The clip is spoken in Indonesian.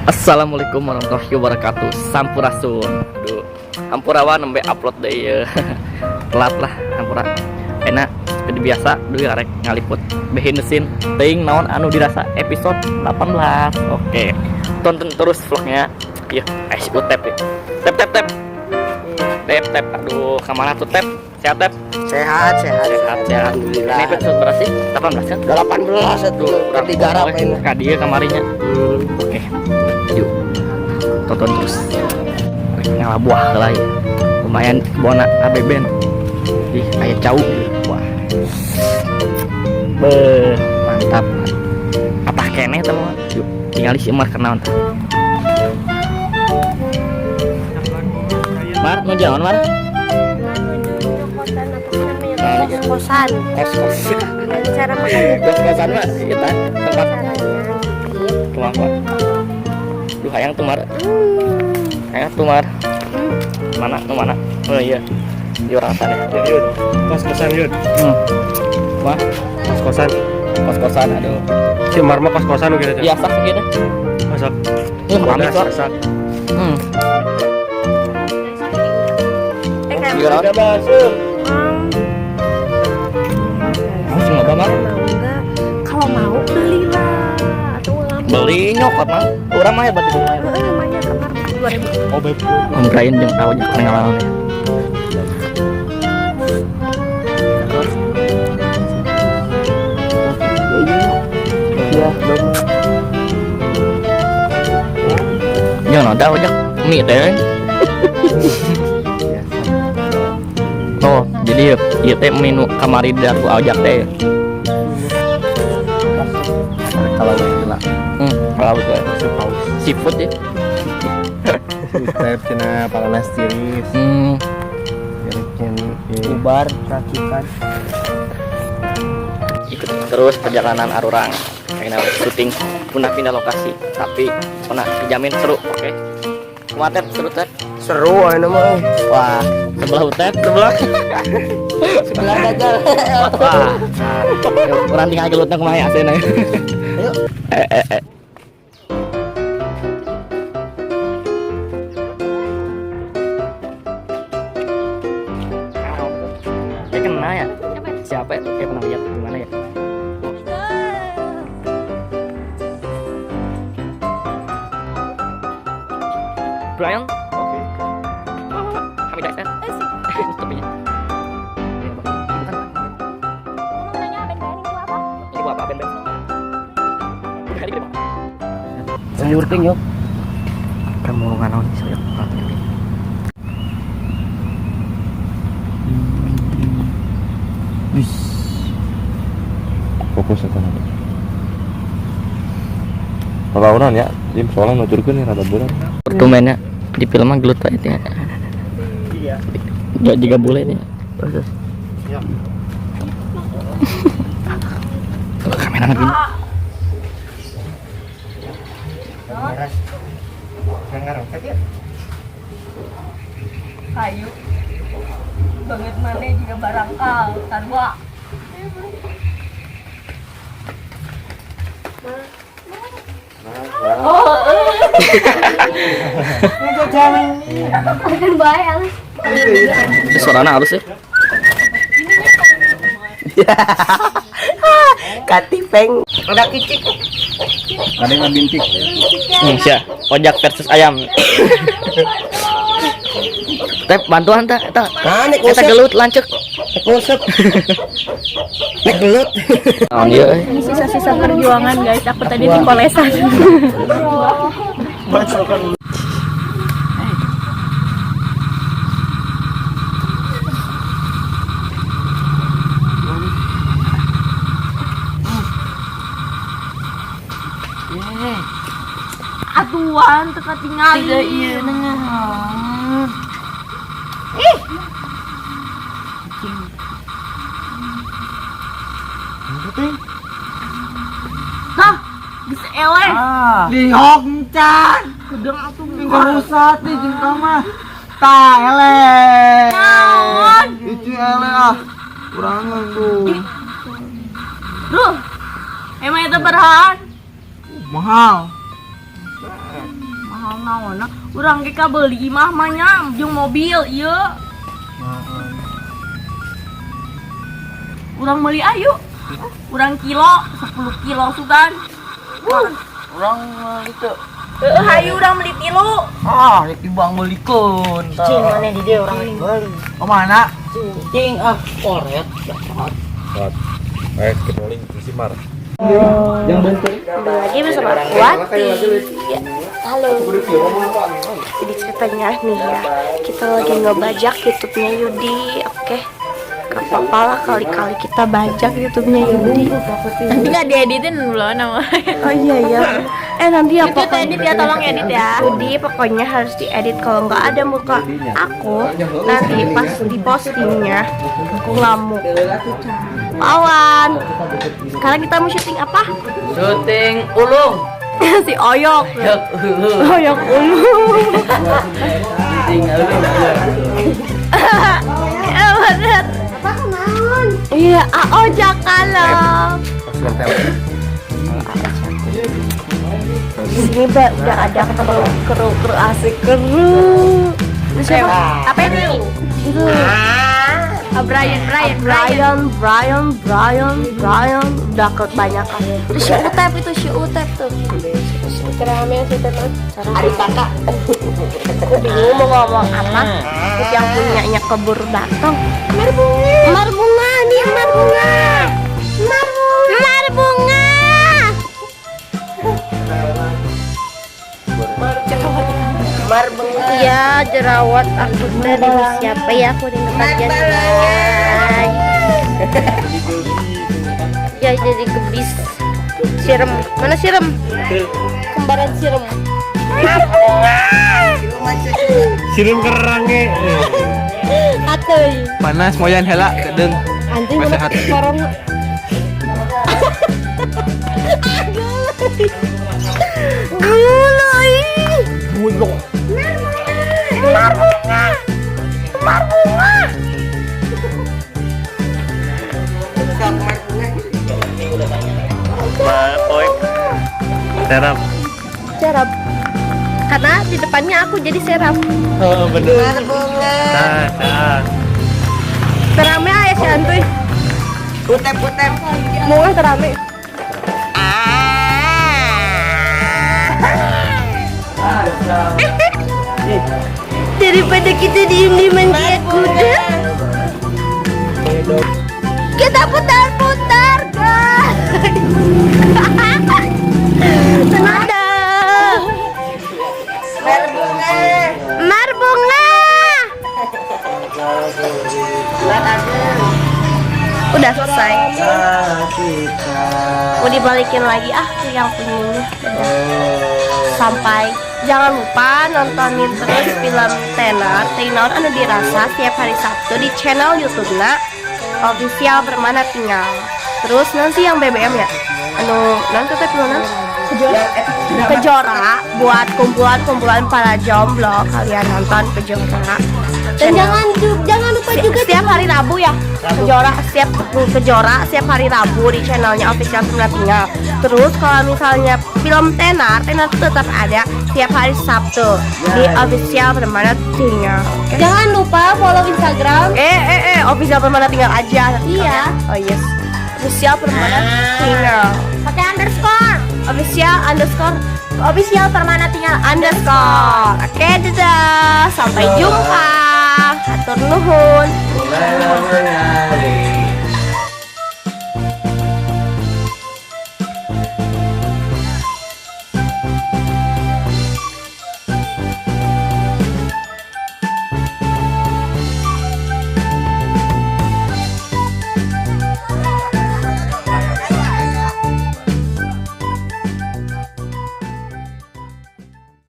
Assalamualaikum warahmatullahi wabarakatuh. Sampurasun. Aduh, hampurawa nembe upload deh ya. Telat lah hampura. Enak seperti biasa dulu arek ngaliput behind the scene teuing naon anu dirasa episode 18. Oke. Tonton terus vlognya. Iya, si Utep ya. Tep. Aduh, kemana tuh Tep? Sehat Tep? Sehat. Alhamdulillah. Ini episode berapa sih? 18 kan? 18 itu udah digarap ini. Dia kamarinya. Oke. Yuk. Tonton terus. Nyala buah lah ya. Lumayan bona abeben. Ih, kayak cau. Wah. Mantap. Apa kene teman? Yuk, tinggal si Umar kenaon. Mar, mau jalan Mar? Kos-kosan. Cara makan Kos-kosan mah kita tempat rumah Pak. Duh hayang tuh Mar. Hayang tuh Mar. Mana? Oh iya. Di orang sana. Yud. Kos-kosan Yud. Wah, kos-kosan aduh. Si Marma kos-kosan gitu. Biasa segitu. Masak. Pamit Pak. Masak. Udah masuk. Harus nggak Mar? Kalau mau belilah atau ulang. Beli nyokot mah. Urang mah hebat itu. Namanya kamar 2000. Oh beb. Om Brian jeung tahu jeung pengalaman. Iya, belum. Jangan ada ojek mie teh. Oh, jadi ieu teh menu kamari di aku ojek teh. Kalau gila. Kalau itu seafood ya. Tep cina palanas tiris. Ubar racikan. Ikut terus perjalanan Arurang. Karena syuting pindah lokasi, tapi pernah dijamin seru. Oke. Kumatet seru teh. Seru anu mah. Wah, sebelah Utet, sebelah aja. wah. Yuk, orang tinggal gelutnya kumaha ya asena. Ayo. Kayak kena ya? Siapa ya? Kayak pernah lihat gimana ya? Brian? Oke. Kami dasar. Topinya. Ini buat apa? Ben. Sayur ting yuk. Kamu nganon sayur. Wis. Fokus aja nanti. Perlawanan ya, Jim soalnya nuturkeun nih rada berat. Pertumenya di filmnya gelut aja ya. Iya. Gak juga boleh nih. Proses. Ya. Kamera lagi. Kayu banget mana juga barangkal sarwa kan baik Suaranya halus ya. Katipeng. Udah kicik. Ada yang bintik. Indonesia, ojek versus ayam. Tep bantuan tak? Nek Kita usep. gelut lancek. Usep. Nek gelut. Oh iya. ini sisa-sisa perjuangan guys, aku tadi di kolesan. Aduan teka tinggal iya nengen. Ih. Nah, bisa eleh. Lihok encan. Kudeng atuh Enggak usah teh jeung mah. Tah ele. naon. Itu ele ah. Kurangan tuh. Duh. Emang itu berhan? Mahal. Mahal naon? Urang ge ka beuli mah manyang jeung mobil ieu. Urang meuli ayu. Urang kilo 10 kilo sugan. Orang itu. Hayu urang meuli 3. Ah, rek ibang meulikeun. Cing mana di dia urang meuli. Ke mana? Cing oret. Kedoling si Mar. Lagi bersama Wati. Ya, halo. Jadi ceritanya nih ya, kita lagi ngebajak YouTube-nya Yudi. Oke. Gak apa-apa lah kali-kali kita bajak YouTube-nya Yudi. Nanti nggak dieditin belum nama. Oh iya. Nanti ya Itu edit ya, tolong edit ya. Yudi pokoknya harus diedit. Kalau nggak ada muka aku, nanti pas di postingnya aku ngamuk. Awan. Sekarang kita mau syuting apa? Syuting ulung. Si Oyok. Oyok ulu. Ya bener. Iya, ojak kalau. Di sini udah ada kru asik kru. Siapa? Apa ini? Itu. Brian udah kebanyakan. Itu si Utep tuh. Kerame si Utep. Adik kakak. Aku bingung mau ngomong apa. Terus yang punyanya keburu datang. Mar bunga. Iya, jerawat aku dari siapa ya? Aku di kerja ya jadi gebis. Siram, mana siram? Kembaran siram. Sirim kerangnya. Atuy. Panas moyan hela kedeng. Anjing mana korong. Gulai. Bulok. Marbunga. Serap. Serap. Karena di depannya aku jadi serap. Oh, bener. Nah. Terame aja si Antuy. Utep. Mau terame. Daripada kita diem-dieman kayak kuda, kita putar-putar guys. Senada Marbunga. Udah selesai. Mau dibalikin lagi ke yang punyanya. Sampai jangan lupa nontonin terus film Tenar anu dirasa setiap hari Sabtu di channel YouTube-na official Permana Tinggal. Terus nanti yang BBM ya, nanti kita mana? Kejora buat kumpulan para jomblo, kalian nonton Kejora. Dan jangan lupa juga setiap hari Rabu ya. Kejora setiap hari Rabu di channelnya official Permana Tinggal. Terus kalau misalnya film Tenar tetap ada setiap hari Sabtu di official Permana Tinggal. Jangan lupa follow Instagram. Official Permana Tinggal aja. Iya. Oh yes. Official Permana Tinggal. Pakai underscore. Official Permana Tinggal _ Oke, dadah. Sampai jumpa. Hatur nuhun.